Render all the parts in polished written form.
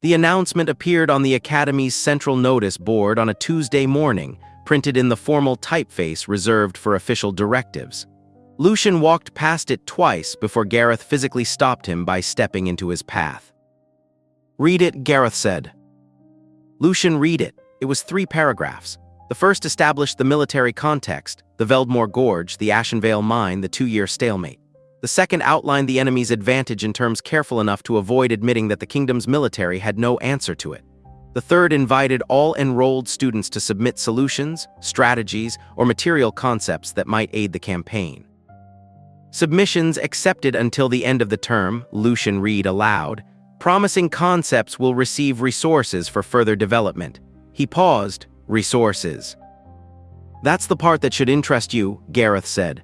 The announcement appeared on the Academy's central notice board on a Tuesday morning, printed in the formal typeface reserved for official directives. Lucian walked past it twice before Gareth physically stopped him by stepping into his path. "Read it," Gareth said. Lucian read it. It was 3 paragraphs. The first established the military context, the Veldmore Gorge, the Ashenvale Mine, the 2-year stalemate. The second outlined the enemy's advantage in terms careful enough to avoid admitting that the kingdom's military had no answer to it. The third invited all enrolled students to submit solutions, strategies, or material concepts that might aid the campaign. Submissions accepted until the end of the term, Lucian read aloud. Promising concepts will receive resources for further development. He paused. Resources. That's the part that should interest you, Gareth said.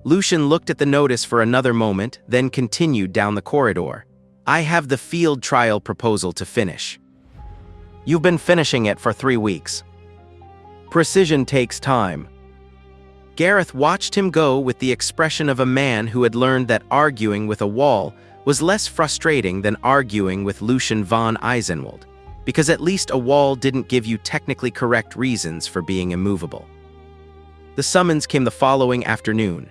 Lucian looked at the notice for another moment, then continued down the corridor. I have the field trial proposal to finish. You've been finishing it for 3 weeks. Precision takes time. Gareth watched him go with the expression of a man who had learned that arguing with a wall was less frustrating than arguing with Lucian von Eisenwald, because at least a wall didn't give you technically correct reasons for being immovable. The summons came the following afternoon.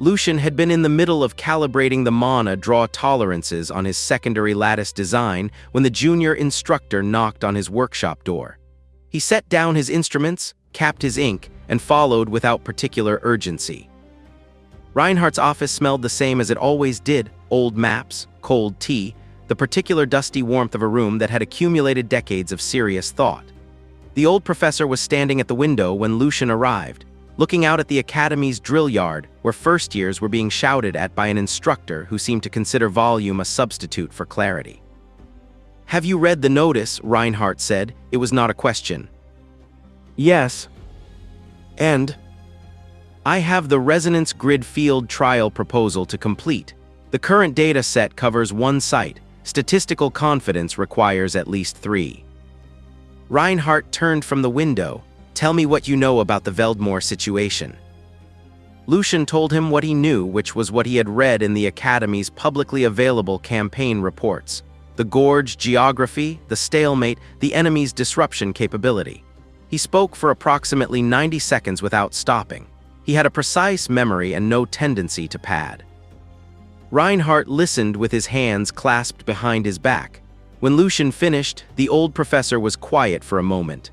Lucian had been in the middle of calibrating the mana draw tolerances on his secondary lattice design when the junior instructor knocked on his workshop door. He set down his instruments, capped his ink, and followed without particular urgency. Reinhardt's office smelled the same as it always did: old maps, cold tea, the particular dusty warmth of a room that had accumulated decades of serious thought. The old professor was standing at the window when Lucian arrived, looking out at the Academy's drill yard, where first years were being shouted at by an instructor who seemed to consider volume a substitute for clarity. Have you read the notice? Reinhardt said. It was not a question. Yes. And? I have the resonance grid field trial proposal to complete. The current data set covers 1 site. Statistical confidence requires at least 3. Reinhardt turned from the window. Tell me what you know about the Veldmore situation. Lucian told him what he knew, which was what he had read in the Academy's publicly available campaign reports. The gorge geography, the stalemate, the enemy's disruption capability. He spoke for approximately 90 seconds without stopping. He had a precise memory and no tendency to pad. Reinhardt listened with his hands clasped behind his back. When Lucian finished, the old professor was quiet for a moment.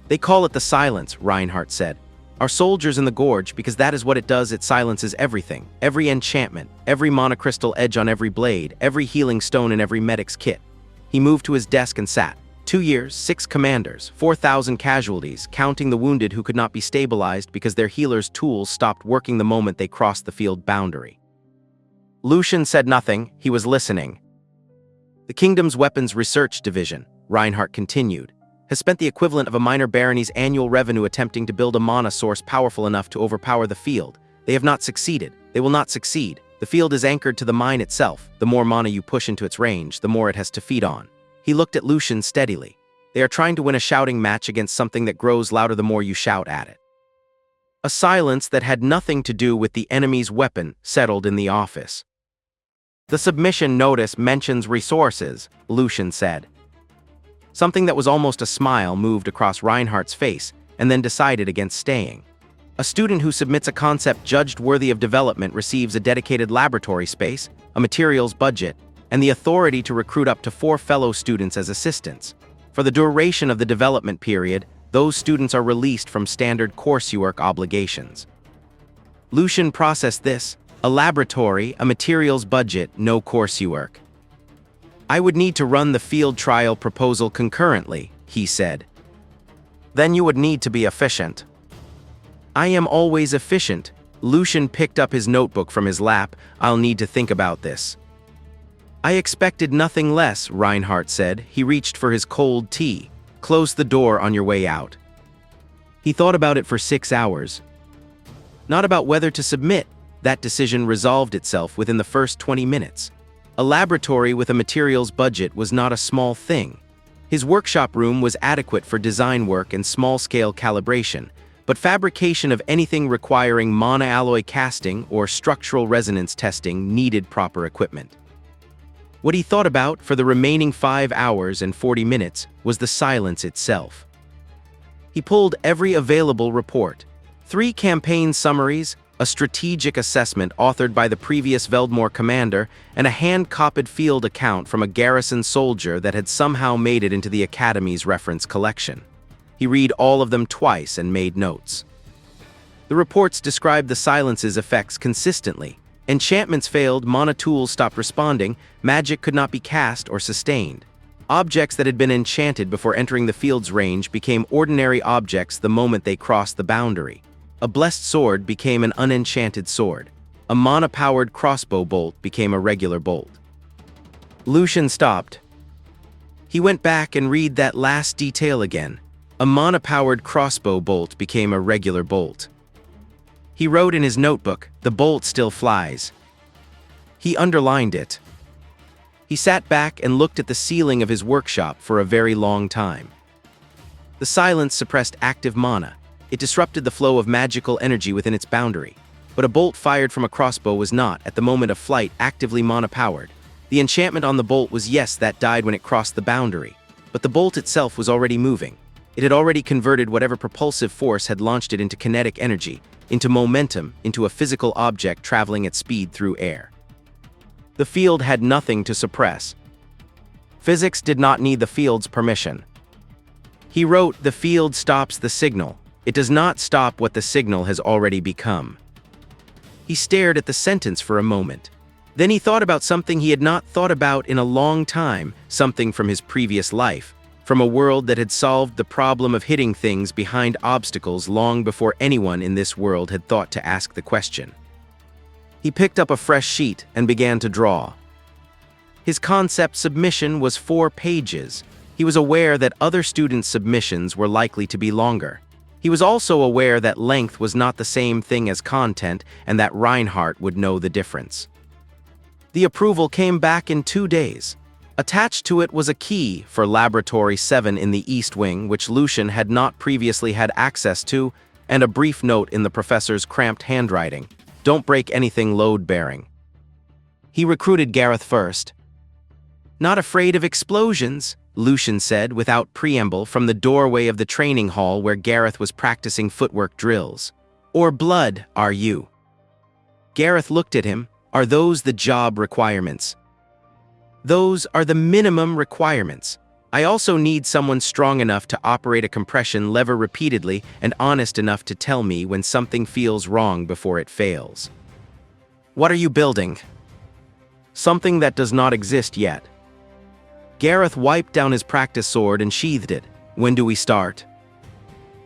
They call it the silence, Reinhardt said. Our soldiers in the gorge, because that is what it does, it silences everything. Every enchantment, every monocrystal edge on every blade, every healing stone in every medic's kit. He moved to his desk and sat. 2 years, 6 commanders, 4,000 casualties, counting the wounded who could not be stabilized because their healers' tools stopped working the moment they crossed the field boundary. Lucian said nothing. He was listening. The kingdom's weapons research division, Reinhardt continued, has spent the equivalent of a minor barony's annual revenue attempting to build a mana source powerful enough to overpower the field. They have not succeeded. They will not succeed. The field is anchored to the mine itself. The more mana you push into its range, the more it has to feed on. He looked at Lucian steadily. They are trying to win a shouting match against something that grows louder the more you shout at it. A silence that had nothing to do with the enemy's weapon settled in the office. The submission notice mentions resources, Lucian said. Something that was almost a smile moved across Reinhardt's face and then decided against staying. A student who submits a concept judged worthy of development receives a dedicated laboratory space, a materials budget, and the authority to recruit up to 4 fellow students as assistants. For the duration of the development period, those students are released from standard coursework obligations. Lucian processed this: a laboratory, a materials budget, no coursework. I would need to run the field trial proposal concurrently, he said. Then you would need to be efficient. I am always efficient. Lucian picked up his notebook from his lap. I'll need to think about this. I expected nothing less, Reinhardt said. He reached for his cold tea. Close the door on your way out. He thought about it for 6 hours. Not about whether to submit. That decision resolved itself within the first 20 minutes. A laboratory with a materials budget was not a small thing. His workshop room was adequate for design work and small-scale calibration, but fabrication of anything requiring monoalloy casting or structural resonance testing needed proper equipment. What he thought about for the remaining 5 hours and 40 minutes was the silence itself. He pulled every available report. 3 campaign summaries, a strategic assessment authored by the previous Veldmore commander, and a hand-copied field account from a garrison soldier that had somehow made it into the Academy's reference collection. He read all of them twice and made notes. The reports described the silence's effects consistently. Enchantments failed, mana tools stopped responding, magic could not be cast or sustained. Objects that had been enchanted before entering the field's range became ordinary objects the moment they crossed the boundary. A blessed sword became an unenchanted sword. A mana-powered crossbow bolt became a regular bolt. Lucian stopped. He went back and read that last detail again. A mana-powered crossbow bolt became a regular bolt. He wrote in his notebook, "The bolt still flies." He underlined it. He sat back and looked at the ceiling of his workshop for a very long time. The silence suppressed active mana. It disrupted the flow of magical energy within its boundary. But a bolt fired from a crossbow was not, at the moment of flight, actively mana-powered. The enchantment on the bolt was yes, that died when it crossed the boundary. But the bolt itself was already moving. It had already converted whatever propulsive force had launched it into kinetic energy, into momentum, into a physical object traveling at speed through air. The field had nothing to suppress. Physics did not need the field's permission. He wrote, "The field stops the signal. It does not stop what the signal has already become." He stared at the sentence for a moment. Then he thought about something he had not thought about in a long time, something from his previous life, from a world that had solved the problem of hitting things behind obstacles long before anyone in this world had thought to ask the question. He picked up a fresh sheet and began to draw. His concept submission was 4 pages. He was aware that other students' submissions were likely to be longer. He was also aware that length was not the same thing as content and that Reinhardt would know the difference. The approval came back in 2 days. Attached to it was a key for Laboratory 7 in the East Wing, which Lucian had not previously had access to, and a brief note in the professor's cramped handwriting: "Don't break anything load-bearing." He recruited Gareth first. "Not afraid of explosions," Lucian said without preamble from the doorway of the training hall where Gareth was practicing footwork drills. "Or blood, are you?" Gareth looked at him. "Are those the job requirements?" "Those are the minimum requirements. I also need someone strong enough to operate a compression lever repeatedly and honest enough to tell me when something feels wrong before it fails." "What are you building?" "Something that does not exist yet." Gareth wiped down his practice sword and sheathed it. "When do we start?"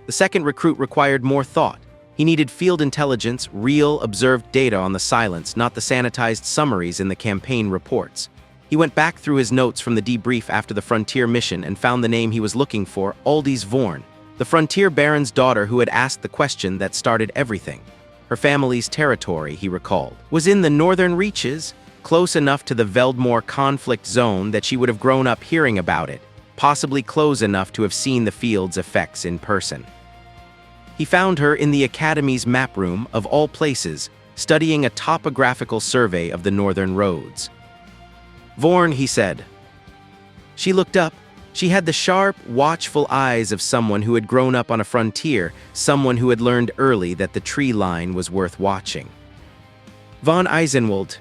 The second recruit required more thought. He needed field intelligence, real, observed data on the silence, not the sanitized summaries in the campaign reports. He went back through his notes from the debrief after the Frontier mission and found the name he was looking for, Aldis Vorn, the Frontier Baron's daughter who had asked the question that started everything. Her family's territory, he recalled, was in the northern reaches, close enough to the Veldmore conflict zone that she would have grown up hearing about it, possibly close enough to have seen the field's effects in person. He found her in the Academy's map room, of all places, studying a topographical survey of the northern roads. "Vorn," he said. She looked up. She had the sharp, watchful eyes of someone who had grown up on a frontier, someone who had learned early that the tree line was worth watching. "Von Eisenwald,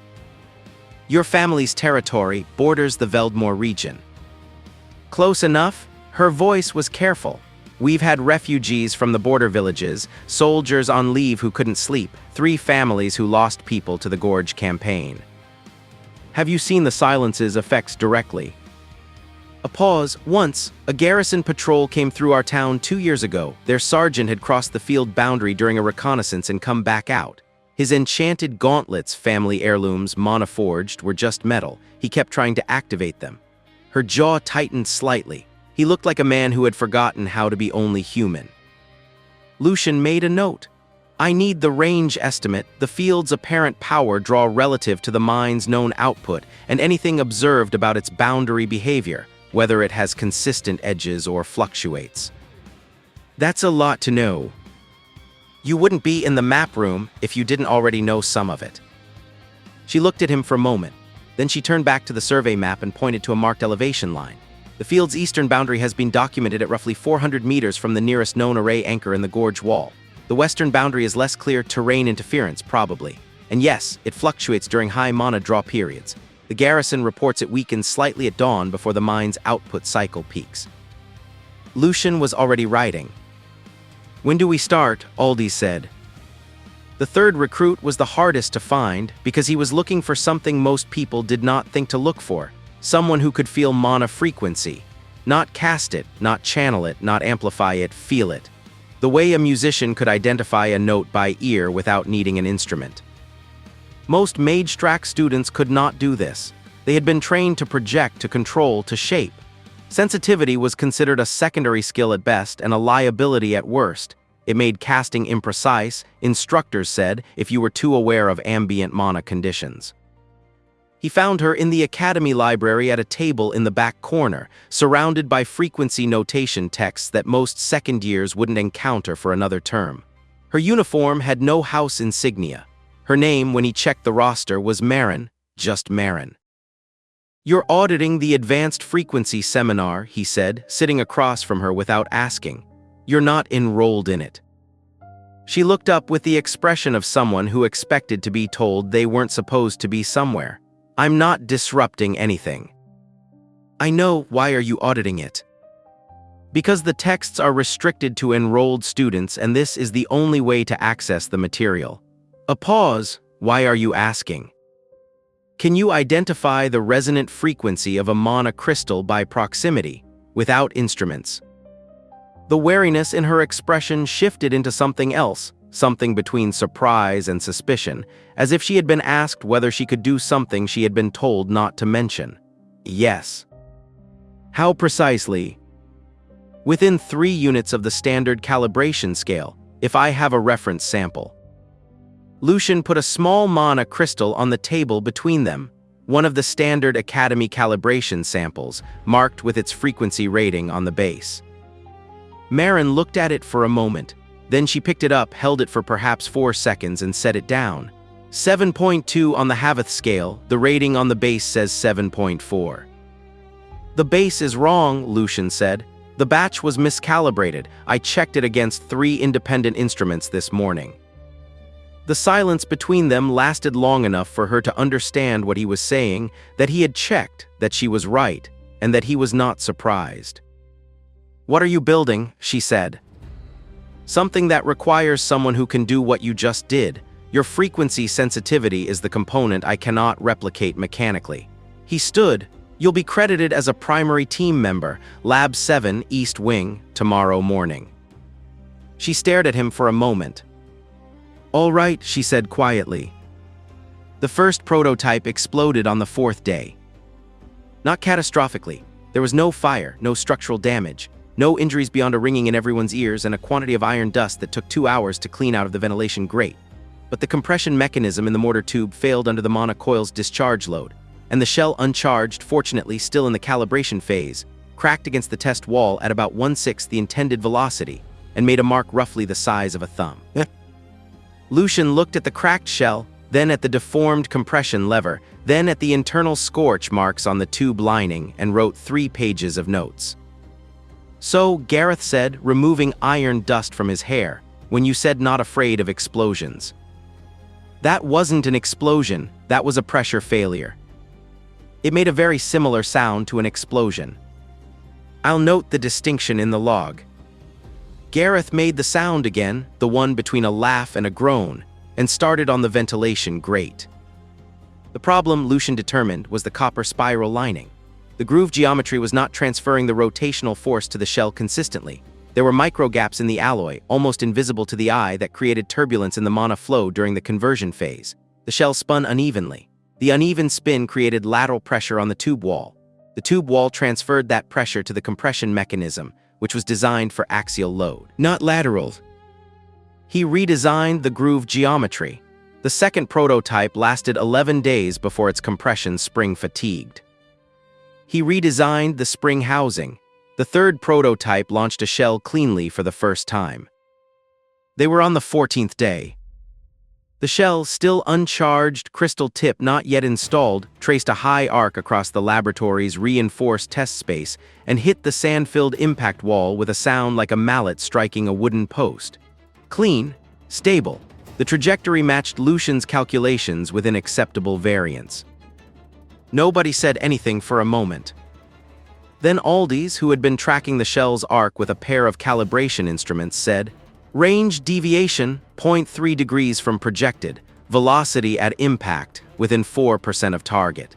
your family's territory borders the Veldmore region." "Close enough?" Her voice was careful. "We've had refugees from the border villages, soldiers on leave who couldn't sleep, 3 families who lost people to the Gorge campaign." "Have you seen the silence's effects directly?" A pause. "Once, a garrison patrol came through our town 2 years ago. Their sergeant had crossed the field boundary during a reconnaissance and come back out. His enchanted gauntlets, family heirlooms, mana-forged, were just metal. He kept trying to activate them." Her jaw tightened slightly. He looked like a man who had forgotten how to be only human. Lucian made a note. "I need the range estimate, the field's apparent power draw relative to the mine's known output, and anything observed about its boundary behavior, whether it has consistent edges or fluctuates." "That's a lot to know." "You wouldn't be in the map room if you didn't already know some of it." She looked at him for a moment. Then she turned back to the survey map and pointed to a marked elevation line. The field's eastern boundary has been documented at roughly 400 meters from the nearest known array anchor in the gorge wall. The western boundary is less clear terrain interference, probably. And yes, it fluctuates during high mana draw periods. The garrison reports it weakens slightly at dawn before the mine's output cycle peaks. Lucian was already writing. "When do we start?" Aldi said. The third recruit was the hardest to find because he was looking for something most people did not think to look for. Someone who could feel mana frequency. Not cast it, not channel it, not amplify it, feel it. The way a musician could identify a note by ear without needing an instrument. Most Mage Track students could not do this. They had been trained to project, to control, to shape. Sensitivity was considered a secondary skill at best and a liability at worst. It made casting imprecise, instructors said, if you were too aware of ambient mana conditions. He found her in the academy library at a table in the back corner, surrounded by frequency notation texts that most second years wouldn't encounter for another term. Her uniform had no house insignia. Her name, when he checked the roster, was Marin, just Marin. "You're auditing the advanced frequency seminar," he said, sitting across from her without asking. "You're not enrolled in it." She looked up with the expression of someone who expected to be told they weren't supposed to be somewhere. "I'm not disrupting anything." "I know. Why are you auditing it?" "Because the texts are restricted to enrolled students and this is the only way to access the material." A pause. "Why are you asking?" "Can you identify the resonant frequency of a mana crystal by proximity, without instruments?" The wariness in her expression shifted into something else, something between surprise and suspicion, as if she had been asked whether she could do something she had been told not to mention. "Yes." "How precisely?" "Within 3 units of the standard calibration scale, if I have a reference sample." Lucian put a small mana crystal on the table between them, one of the standard academy calibration samples, marked with its frequency rating on the base. Marin looked at it for a moment. Then she picked it up, held it for perhaps 4 seconds, and set it down. 7.2 on the Havath scale, the rating on the base says 7.4. "The base is wrong," Lucian said. "The batch was miscalibrated. I checked it against 3 independent instruments this morning." The silence between them lasted long enough for her to understand what he was saying, that he had checked, that she was right, and that he was not surprised. "What are you building?" she said. "Something that requires someone who can do what you just did. Your frequency sensitivity is the component I cannot replicate mechanically." He stood. "You'll be credited as a primary team member, Lab 7, East Wing, tomorrow morning." She stared at him for a moment. "All right," she said quietly. The first prototype exploded on the 4th day. Not catastrophically. There was no fire, no structural damage. No injuries beyond a ringing in everyone's ears and a quantity of iron dust that took 2 hours to clean out of the ventilation grate. But the compression mechanism in the mortar tube failed under the mana coil's discharge load, and the shell, uncharged, fortunately still in the calibration phase, cracked against the test wall at about 1/6 the intended velocity and made a mark roughly the size of a thumb. Lucian looked at the cracked shell, then at the deformed compression lever, then at the internal scorch marks on the tube lining, and wrote 3 pages of notes. "So," Gareth said, removing iron dust from his hair, "when you said not afraid of explosions." "That wasn't an explosion, that was a pressure failure." It made a very similar sound to an explosion. "I'll note the distinction in the log." Gareth made the sound again, the one between a laugh and a groan, and started on the ventilation grate. The problem, Lucian determined, was the copper spiral lining. The groove geometry was not transferring the rotational force to the shell consistently. There were micro gaps in the alloy, almost invisible to the eye, that created turbulence in the mana flow during the conversion phase. The shell spun unevenly. The uneven spin created lateral pressure on the tube wall. The tube wall transferred that pressure to the compression mechanism, which was designed for axial load, not lateral. He redesigned the groove geometry. The second prototype lasted 11 days before its compression spring fatigued. He redesigned the spring housing. The third prototype launched a shell cleanly for the first time. They were on the 14th day. The shell, still uncharged, crystal tip not yet installed, traced a high arc across the laboratory's reinforced test space and hit the sand-filled impact wall with a sound like a mallet striking a wooden post. Clean, stable, the trajectory matched Lucian's calculations within acceptable variance. Nobody said anything for a moment. Then Aldis, who had been tracking the shell's arc with a pair of calibration instruments, said, "Range deviation, 0.3 degrees from projected. Velocity at impact, within 4% of target."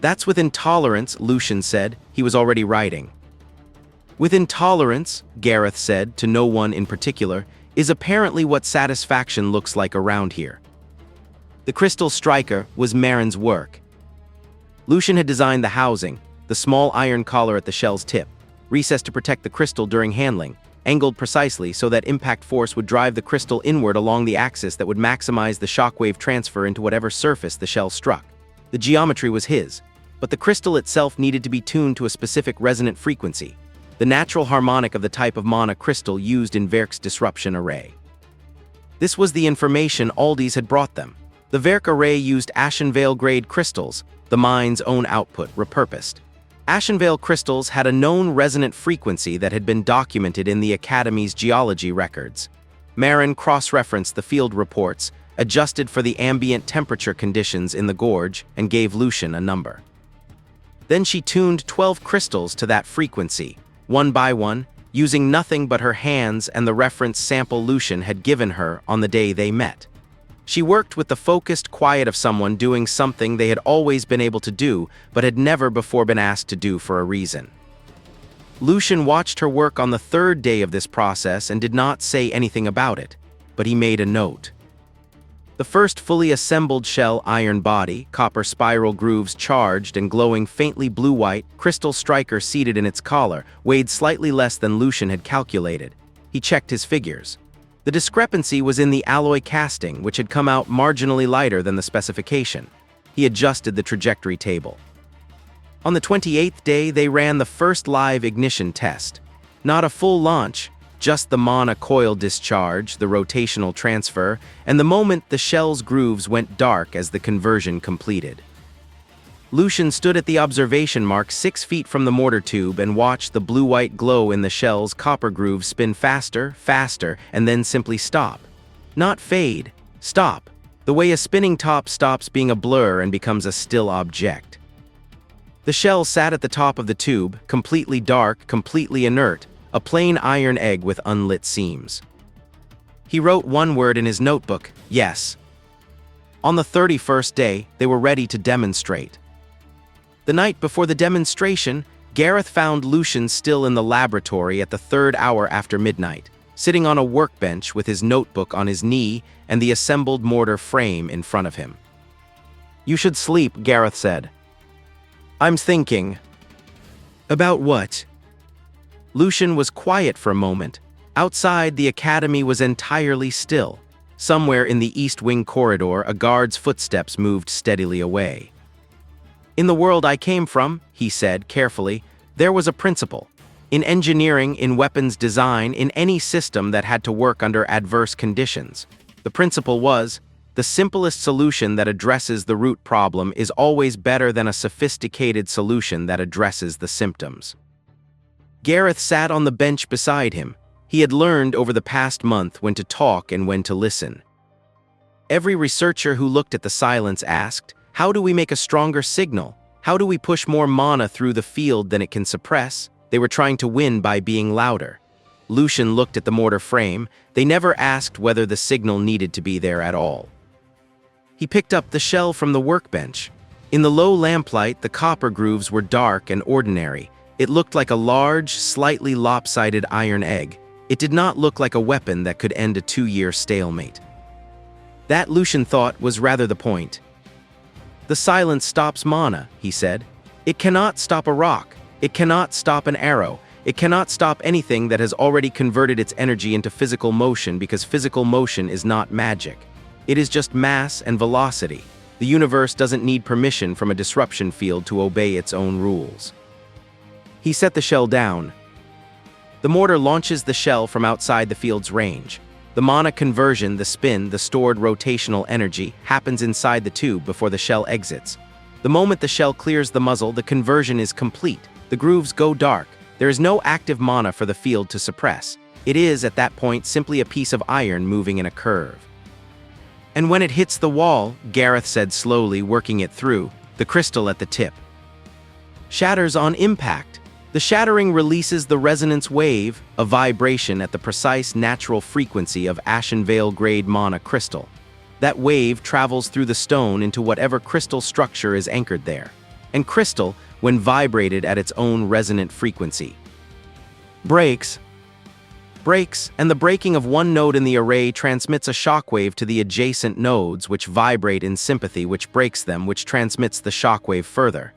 "That's within tolerance," Lucian said. He was already writing. "Within tolerance," Gareth said, to no one in particular, "is apparently what satisfaction looks like around here." The crystal striker was Marin's work. Lucian had designed the housing, the small iron collar at the shell's tip, recessed to protect the crystal during handling, angled precisely so that impact force would drive the crystal inward along the axis that would maximize the shockwave transfer into whatever surface the shell struck. The geometry was his, but the crystal itself needed to be tuned to a specific resonant frequency, the natural harmonic of the type of mana crystal used in Verk's disruption array. This was the information Aldis had brought them. The Verk array used Ashenvale-grade crystals, the mine's own output, repurposed. Ashenvale crystals had a known resonant frequency that had been documented in the Academy's geology records. Marin cross-referenced the field reports, adjusted for the ambient temperature conditions in the gorge, and gave Lucian a number. Then she tuned 12 crystals to that frequency, one by one, using nothing but her hands and the reference sample Lucian had given her on the day they met. She worked with the focused quiet of someone doing something they had always been able to do, but had never before been asked to do for a reason. Lucian watched her work on the third day of this process and did not say anything about it, but he made a note. The first fully assembled shell iron body, copper spiral grooves charged and glowing faintly blue-white, crystal striker seated in its collar, weighed slightly less than Lucian had calculated. He checked his figures. The discrepancy was in the alloy casting, which had come out marginally lighter than the specification. He adjusted the trajectory table. On the 28th day, they ran the first live ignition test. Not a full launch, just the mana coil discharge, the rotational transfer, and the moment the shell's grooves went dark as the conversion completed. Lucian stood at the observation mark 6 feet from the mortar tube and watched the blue-white glow in the shell's copper grooves spin faster, faster, and then simply stop. Not fade, stop, the way a spinning top stops being a blur and becomes a still object. The shell sat at the top of the tube, completely dark, completely inert, a plain iron egg with unlit seams. He wrote one word in his notebook, yes. On the 31st day, they were ready to demonstrate. The night before the demonstration, Gareth found Lucian still in the laboratory at the 3rd hour after midnight, sitting on a workbench with his notebook on his knee and the assembled mortar frame in front of him. "You should sleep," Gareth said. "I'm thinking." "About what?" Lucian was quiet for a moment. Outside, the academy was entirely still. Somewhere in the East Wing corridor, a guard's footsteps moved steadily away. "In the world I came from," he said carefully, "there was a principle. In engineering, in weapons design, in any system that had to work under adverse conditions. The principle was, the simplest solution that addresses the root problem is always better than a sophisticated solution that addresses the symptoms." Gareth sat on the bench beside him. He had learned over the past month when to talk and when to listen. Every researcher who looked at the silence asked, "How do we make a stronger signal? How do we push more mana through the field than it can suppress?" They were trying to win by being louder. Lucian looked at the mortar frame. They never asked whether the signal needed to be there at all. He picked up the shell from the workbench. In the low lamplight, the copper grooves were dark and ordinary. It looked like a large, slightly lopsided iron egg. It did not look like a weapon that could end a 2-year stalemate. That, Lucian thought, was rather the point. "The silence stops mana," he said. "It cannot stop a rock. It cannot stop an arrow. It cannot stop anything that has already converted its energy into physical motion, because physical motion is not magic. It is just mass and velocity. The universe doesn't need permission from a disruption field to obey its own rules." He set the shell down. The mortar launches the shell from outside the field's range. The mana conversion, the spin, the stored rotational energy, happens inside the tube before the shell exits. The moment the shell clears the muzzle, the conversion is complete. The grooves go dark. There is no active mana for the field to suppress. It is, at that point, simply a piece of iron moving in a curve. And when it hits the wall, Gareth said slowly, working it through, the crystal at the tip shatters on impact. The shattering releases the resonance wave, a vibration at the precise natural frequency of Ashenvale grade mana crystal. That wave travels through the stone into whatever crystal structure is anchored there. And crystal, when vibrated at its own resonant frequency, breaks, and the breaking of one node in the array transmits a shockwave to the adjacent nodes, which vibrate in sympathy, which breaks them, which transmits the shockwave further.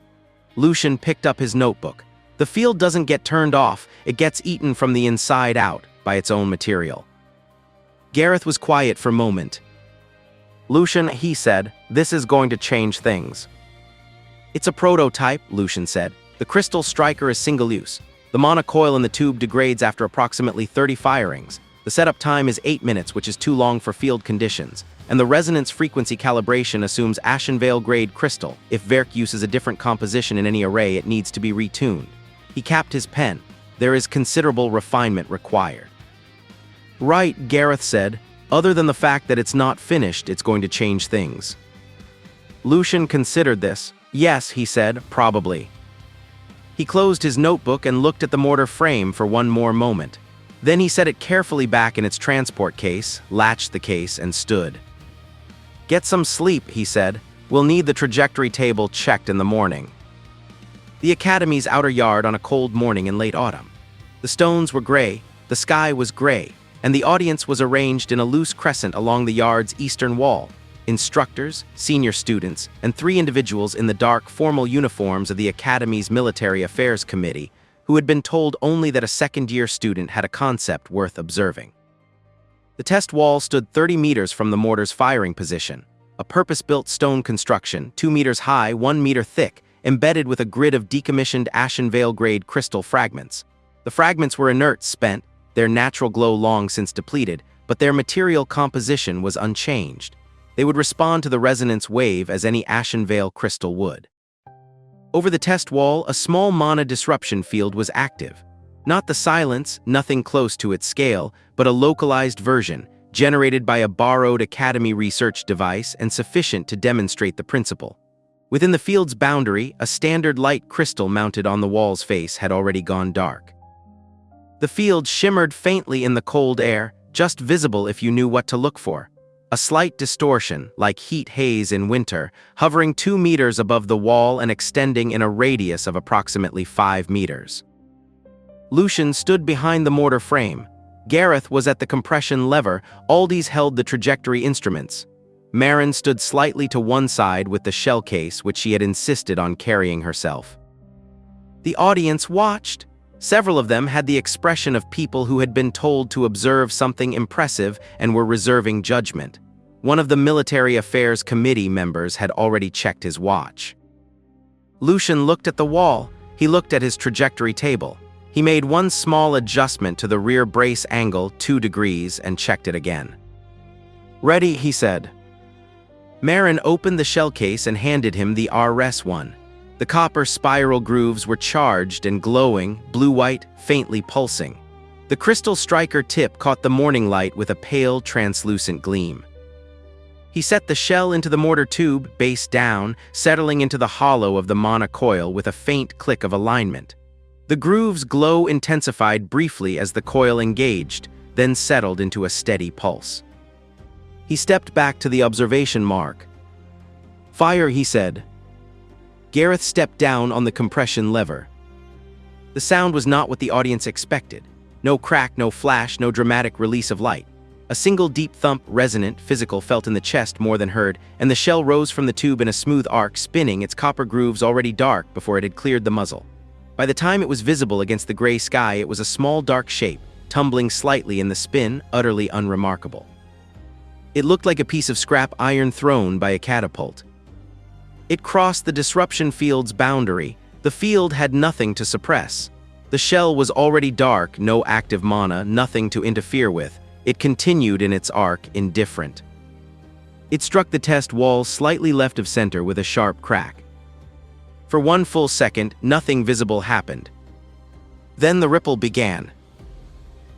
Lucian picked up his notebook. The field doesn't get turned off, it gets eaten from the inside out by its own material. Gareth was quiet for a moment. Lucian, he said, this is going to change things. It's a prototype, Lucian said. The crystal striker is single use. The mana coil in the tube degrades after approximately 30 firings. The setup time is 8 minutes, which is too long for field conditions. And the resonance frequency calibration assumes Ashenvale grade crystal. If Verk uses a different composition in any array, it needs to be retuned. He capped his pen. There is considerable refinement required. Right, Gareth said. Other than the fact that it's not finished, it's going to change things. Lucian considered this. Yes, he said, probably. He closed his notebook and looked at the mortar frame for one more moment. Then he set it carefully back in its transport case, latched the case, and stood. Get some sleep, he said. We'll need the trajectory table checked in the morning. The Academy's outer yard on a cold morning in late autumn. The stones were gray, the sky was gray, and the audience was arranged in a loose crescent along the yard's eastern wall. Instructors, senior students, and 3 individuals in the dark, formal uniforms of the Academy's Military Affairs Committee, who had been told only that a second-year student had a concept worth observing. The test wall stood 30 meters from the mortar's firing position, a purpose-built stone construction, 2 meters high, 1 meter thick, embedded with a grid of decommissioned Ashenvale-grade crystal fragments. The fragments were inert, spent, their natural glow long since depleted, but their material composition was unchanged. They would respond to the resonance wave as any Ashenvale crystal would. Over the test wall, a small mana disruption field was active. Not the silence, nothing close to its scale, but a localized version, generated by a borrowed Academy research device and sufficient to demonstrate the principle. Within the field's boundary, a standard light crystal mounted on the wall's face had already gone dark. The field shimmered faintly in the cold air, just visible if you knew what to look for. A slight distortion, like heat haze in winter, hovering 2 meters above the wall and extending in a radius of approximately 5 meters. Lucian stood behind the mortar frame. Gareth was at the compression lever. Aldis held the trajectory instruments. Marin stood slightly to one side with the shell case, which she had insisted on carrying herself. The audience watched. Several of them had the expression of people who had been told to observe something impressive and were reserving judgment. One of the Military Affairs Committee members had already checked his watch. Lucian looked at the wall. He looked at his trajectory table. He made one small adjustment to the rear brace angle, 2 degrees, and checked it again. Ready, he said. Marin opened the shell case and handed him the RS-1. The copper spiral grooves were charged and glowing, blue-white, faintly pulsing. The crystal striker tip caught the morning light with a pale, translucent gleam. He set the shell into the mortar tube, base down, settling into the hollow of the mana coil with a faint click of alignment. The groove's glow intensified briefly as the coil engaged, then settled into a steady pulse. He stepped back to the observation mark. Fire, he said. Gareth stepped down on the compression lever. The sound was not what the audience expected. No crack, no flash, no dramatic release of light. A single deep thump, resonant, physical, felt in the chest more than heard, and the shell rose from the tube in a smooth arc, spinning, its copper grooves already dark before it had cleared the muzzle. By the time it was visible against the gray sky, it was a small dark shape, tumbling slightly in the spin, utterly unremarkable. It looked like a piece of scrap iron thrown by a catapult. It crossed the disruption field's boundary. The field had nothing to suppress. The shell was already dark, no active mana, nothing to interfere with. It continued in its arc, indifferent. It struck the test wall slightly left of center with a sharp crack. For 1 full second, nothing visible happened. Then the ripple began.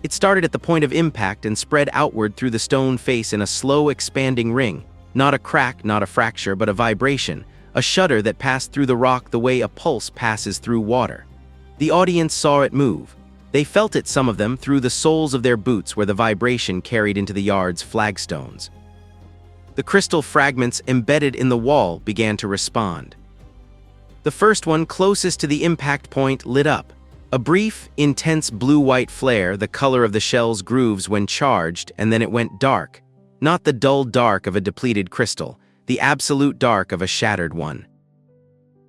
It started at the point of impact and spread outward through the stone face in a slow, expanding ring. Not a crack, not a fracture, but a vibration, a shudder that passed through the rock the way a pulse passes through water. The audience saw it move. They felt it, some of them, through the soles of their boots where the vibration carried into the yard's flagstones. The crystal fragments embedded in the wall began to respond. The first one closest to the impact point lit up. A brief, intense blue-white flare, the color of the shell's grooves when charged, and then it went dark. Not the dull dark of a depleted crystal, the absolute dark of a shattered one.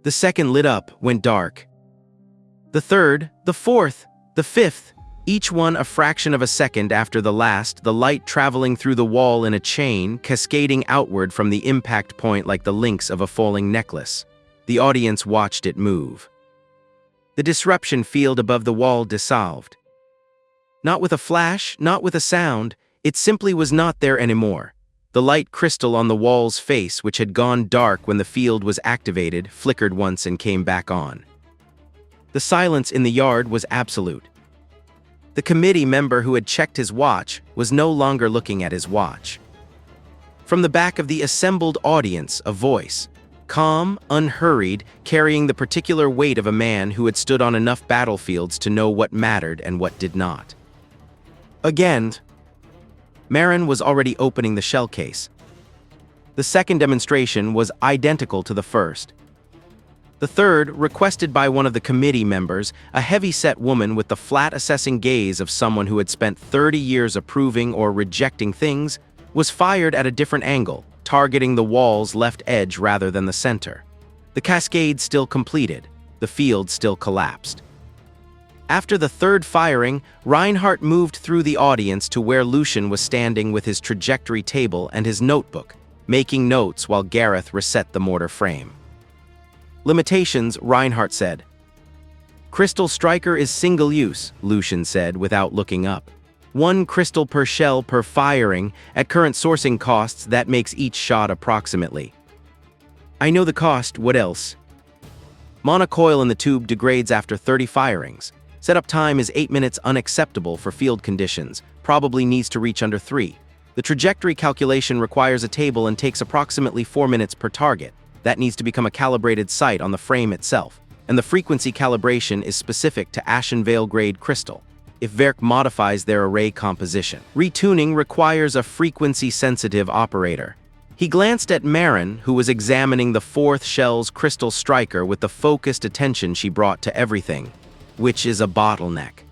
The second lit up, went dark. The third, the fourth, the fifth, each one a fraction of a second after the last, the light traveling through the wall in a chain, cascading outward from the impact point like the links of a falling necklace. The audience watched it move. The disruption field above the wall dissolved. Not with a flash, not with a sound, it simply was not there anymore. The light crystal on the wall's face, which had gone dark when the field was activated, flickered once and came back on. The silence in the yard was absolute. The committee member who had checked his watch was no longer looking at his watch. From the back of the assembled audience, a voice, calm, unhurried, carrying the particular weight of a man who had stood on enough battlefields to know what mattered and what did not. Again, Marin was already opening the shell case. The second demonstration was identical to the first. The third, requested by one of the committee members, a heavy-set woman with the flat assessing gaze of someone who had spent 30 years approving or rejecting things, was fired at a different angle, targeting the wall's left edge rather than the center. The cascade still completed, the field still collapsed. After the third firing, Reinhardt moved through the audience to where Lucian was standing with his trajectory table and his notebook, making notes while Gareth reset the mortar frame. Limitations, Reinhardt said. Crystal Striker is single-use, Lucian said without looking up. 1 crystal per shell per firing. At current sourcing costs, that makes each shot approximately. I know the cost, what else? Monocoil in the tube degrades after 30 firings. Setup time is 8 minutes, unacceptable for field conditions, probably needs to reach under 3. The trajectory calculation requires a table and takes approximately 4 minutes per target. That needs to become a calibrated sight on the frame itself, and the frequency calibration is specific to Ashen Veil grade crystal. If Verk modifies their array composition, retuning requires a frequency-sensitive operator. He glanced at Marin, who was examining the 4th shell's crystal striker with the focused attention she brought to everything, which is a bottleneck.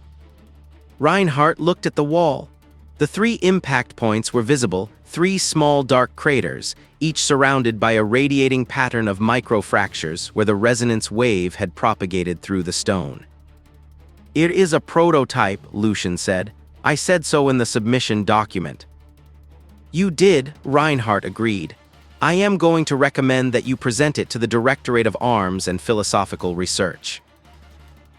Reinhardt looked at the wall. The 3 impact points were visible, 3 small dark craters, each surrounded by a radiating pattern of microfractures where the resonance wave had propagated through the stone. It is a prototype, Lucian said. I said so in the submission document. You did, Reinhardt agreed. I am going to recommend that you present it to the Directorate of Arms and Philosophical Research.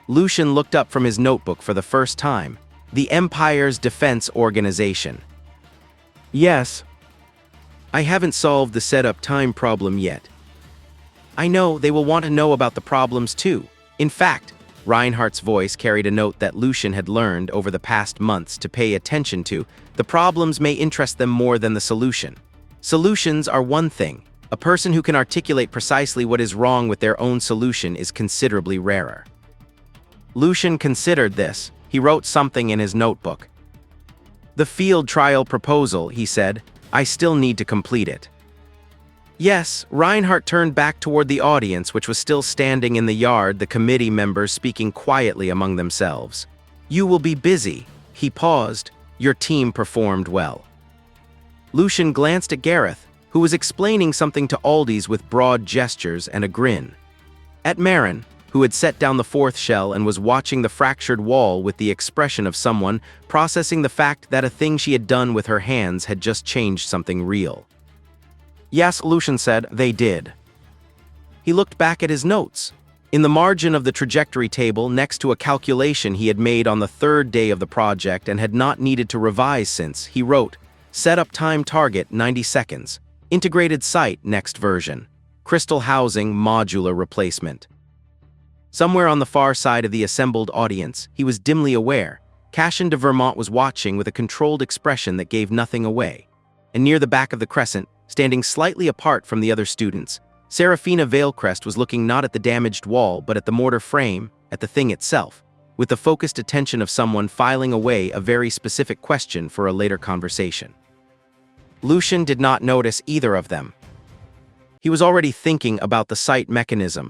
Lucian looked up from his notebook for the first time. The Empire's defense organization. Yes. I haven't solved the setup time problem yet. I know they will want to know about the problems too. In fact, Reinhardt's voice carried a note that Lucian had learned over the past months to pay attention to. The problems may interest them more than the solution. Solutions are one thing. A person who can articulate precisely what is wrong with their own solution is considerably rarer. Lucian considered this. He wrote something in his notebook. The field trial proposal, he said. I still need to complete it. Yes, Reinhardt turned back toward the audience, which was still standing in the yard, the committee members speaking quietly among themselves. You will be busy. He paused. Your team performed well. Lucian glanced at Gareth, who was explaining something to Aldis with broad gestures and a grin. At Marin, who had set down the 4th shell and was watching the fractured wall with the expression of someone processing the fact that a thing she had done with her hands had just changed something real. Yes, Lucian said, they did. He looked back at his notes. In the margin of the trajectory table next to a calculation he had made on the third day of the project and had not needed to revise since, he wrote, "Setup time target 90 seconds. Integrated site next version. Crystal housing modular replacement." Somewhere on the far side of the assembled audience, he was dimly aware, Cassian de Vermont was watching with a controlled expression that gave nothing away. And near the back of the crescent, standing slightly apart from the other students, Serafina Veilcrest was looking not at the damaged wall but at the mortar frame, at the thing itself, with the focused attention of someone filing away a very specific question for a later conversation. Lucian did not notice either of them. He was already thinking about the site mechanism,